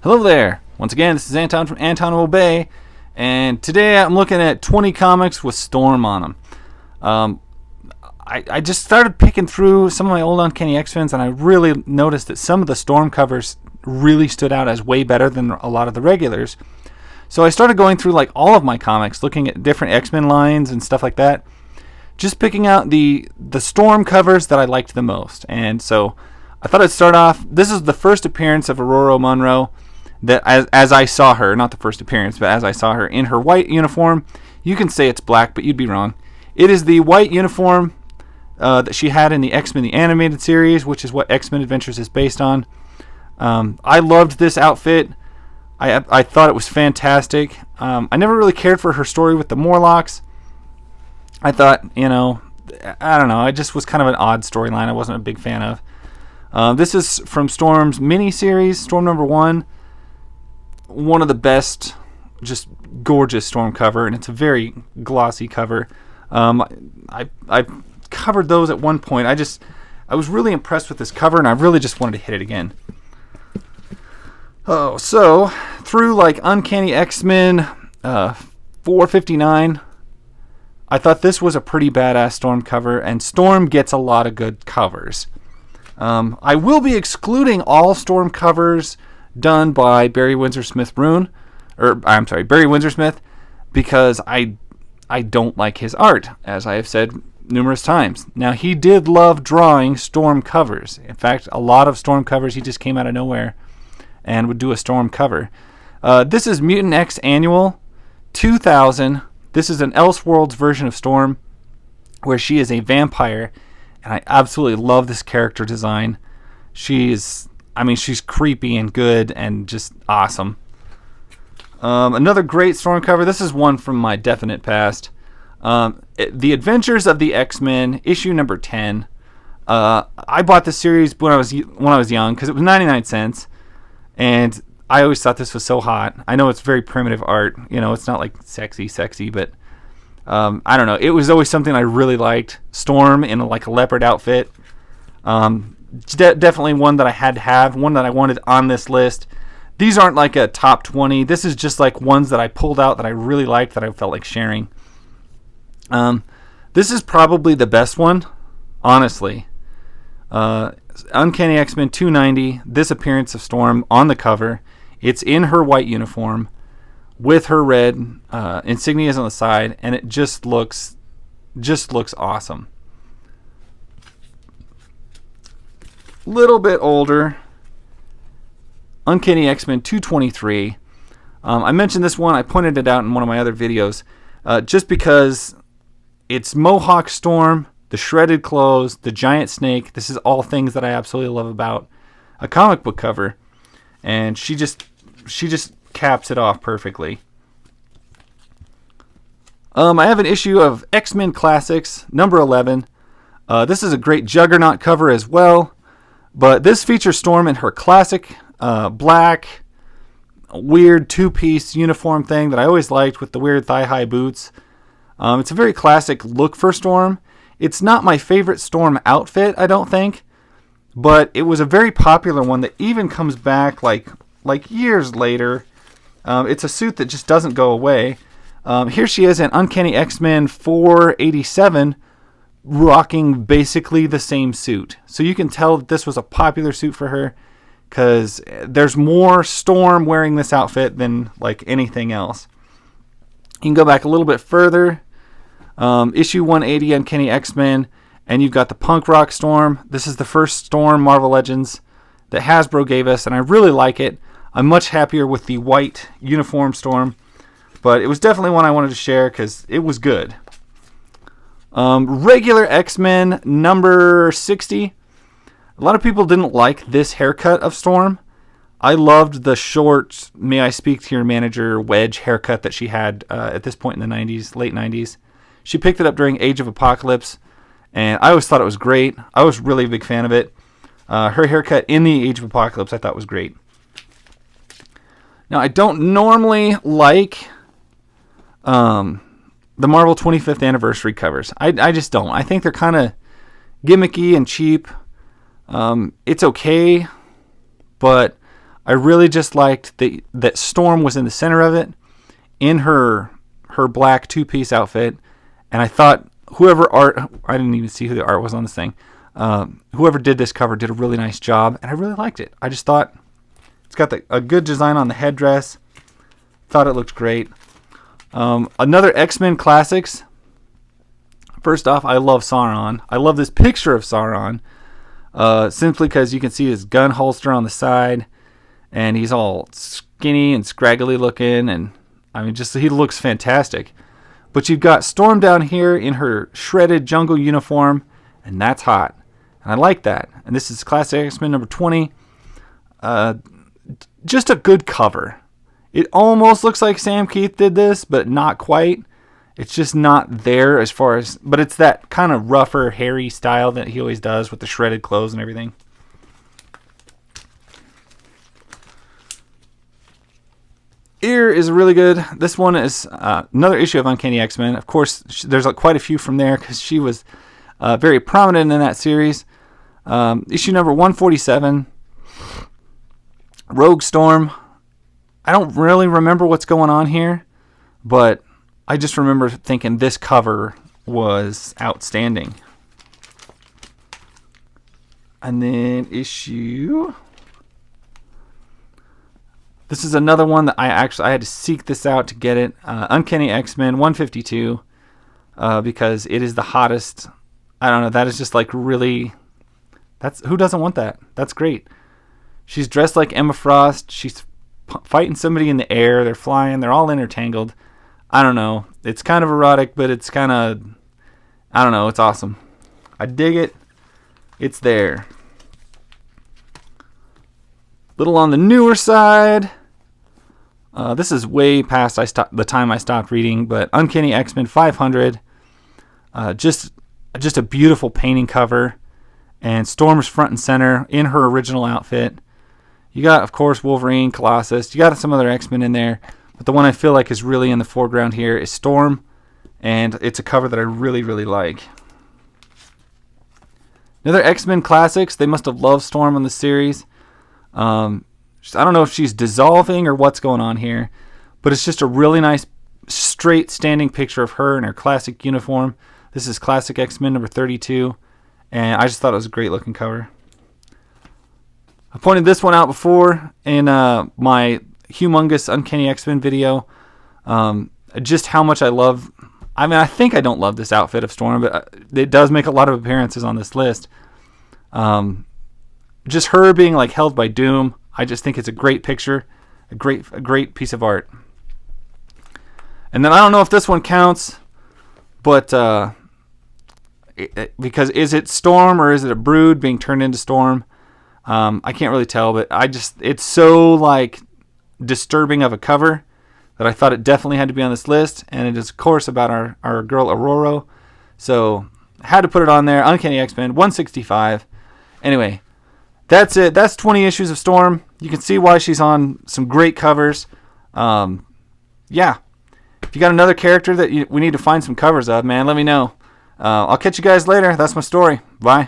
Hello there. Once again, this is Anton from Anton Will Bay, and today I'm looking at 20 comics with Storm on them. I just started picking through some of my old Uncanny X-Men, and I really noticed that some of the Storm covers really stood out as way better than a lot of the regulars. So I started going through like all of my comics, looking at different X-Men lines and stuff like that, just picking out the Storm covers that I liked the most. And so I thought I'd start off. This is the first appearance of Ororo Munroe. That as I saw her, not the first appearance, but as I saw her in her white uniform. You can say it's black, but you'd be wrong. It is the white uniform that she had in the X-Men the Animated Series, which is what X-Men Adventures is based on. I loved this outfit. I thought it was fantastic. I never really cared for her story with the Morlocks. I thought, I don't know, it just was kind of an odd storyline I wasn't a big fan of. This is from Storm's mini-series, Storm number 1. One of the best, just gorgeous Storm cover, and it's a very glossy cover. I covered those at one point. I was really impressed with this cover, and I really just wanted to hit it again. So through like Uncanny X-Men 459, I thought this was a pretty badass Storm cover, and Storm gets a lot of good covers. I will be excluding all Storm covers done by Barry Windsor Smith, because I don't like his art, as I have said numerous times. Now, he did love drawing Storm covers. In fact, a lot of Storm covers, he just came out of nowhere and would do a Storm cover. This is Mutant X Annual 2000. This is an Elseworlds version of Storm, where she is a vampire, and I absolutely love this character design. She's creepy and good and just awesome. Another great Storm cover. This is one from my definite past. The Adventures of the X-Men, issue number 10. I bought this series when I was young because it was 99 cents, and I always thought this was so hot. I know it's very primitive art. It's not like sexy, but I don't know. It was always something I really liked. Storm in like a leopard outfit. Definitely one that I had to have, one that I wanted on this list. These aren't like a top 20. This is just like ones that I pulled out that I really liked, that I felt like sharing. This is probably the best one, honestly. Uncanny X-Men 290, this appearance of Storm on the cover. It's in her white uniform with her red insignias on the side, and it just looks awesome. Little bit older, Uncanny X-Men 223. I mentioned this one. I pointed it out in one of my other videos, just because it's Mohawk Storm, the shredded clothes, the giant snake. This is all things that I absolutely love about a comic book cover, and she just caps it off perfectly. I have an issue of X-Men Classics number 11. This is a great Juggernaut cover as well. But this features Storm in her classic black, weird two-piece uniform thing that I always liked with the weird thigh-high boots. It's a very classic look for Storm. It's not my favorite Storm outfit, I don't think, but it was a very popular one that even comes back like years later. It's a suit that just doesn't go away. Here she is in Uncanny X-Men 487, rocking basically the same suit. So you can tell that this was a popular suit for her, because there's more Storm wearing this outfit than like anything else. You can go back a little bit further. Issue 180 Uncanny X-Men, and you've got the punk rock Storm. This is the first Storm Marvel Legends that Hasbro gave us, and I really like it. I'm much happier with the white uniform Storm, but it was definitely one I wanted to share because it was good. Regular X-Men number 60. A lot of people didn't like this haircut of Storm. I loved the short, may I speak to your manager wedge haircut that she had at this point in the 90s, late 90s. She picked it up during Age of Apocalypse, and I always thought it was great. I was really a big fan of it. Her haircut in the Age of Apocalypse I thought was great. Now, I don't normally like the Marvel 25th Anniversary covers. I just don't. I think they're kind of gimmicky and cheap. It's okay, but I I really just liked that Storm was in the center of it in her black two-piece outfit, and I thought whoever art, I didn't even see who the art was on this thing. Whoever did this cover did a really nice job, and I really liked it. I just thought it's got a good design on the headdress. Thought it looked great. Another X-Men Classics. First off, I love Sauron. I love this picture of Sauron, simply because you can see his gun holster on the side, and he's all skinny and scraggly looking, and I mean, just he looks fantastic. But you've got Storm down here in her shredded jungle uniform, and that's hot. And I like that. And this is Classic X-Men number 20. Just a good cover. It almost looks like Sam Keith did this, but not quite. It's just not there as far as... But it's that kind of rougher, hairy style that he always does with the shredded clothes and everything. Here is really good. This one is another issue of Uncanny X-Men. Of course, there's quite a few from there because she was very prominent in that series. Issue number 147. Rogue Storm. I don't really remember what's going on here, but I just remember thinking this cover was outstanding. And then issue... This is another one that I had to seek this out to get it. Uncanny X-Men 152, because it is the hottest. I don't know. That is just like really. Who doesn't want that? That's great. She's dressed like Emma Frost. She's fighting somebody in the air. They're flying. They're all intertangled. I don't know. It's kind of erotic, but it's kind of. I don't know. It's awesome. I dig it. It's there. Little on the newer side. This is way past the time I stopped reading, but Uncanny X-Men 500, just a beautiful painting cover, and Storm's front and center in her original outfit. You got, of course, Wolverine, Colossus. You got some other X-Men in there, but the one I feel like is really in the foreground here is Storm, and it's a cover that I really, really like. Another X-Men Classics. They must have loved Storm on the series. I don't know if she's dissolving or what's going on here, but it's just a really nice straight standing picture of her in her classic uniform. This is Classic X-Men number 32, and I just thought it was a great looking cover. I pointed this one out before in my humongous Uncanny X-Men video, just how much I love. I mean, I think I don't love this outfit of Storm, but it does make a lot of appearances on this list. Just her being like held by Doom. I just think it's a great picture, a great piece of art. And then I don't know if this one counts, but because is it Storm or is it a Brood being turned into Storm? I can't really tell, but it's so like disturbing of a cover that I thought it definitely had to be on this list, and it is of course about our girl Aurora. So I had to put it on there. Uncanny X-Men 165. Anyway. That's it. That's 20 issues of Storm. You can see why she's on some great covers. Yeah. If you got another character that we need to find some covers of, man, let me know. I'll catch you guys later. That's my story. Bye.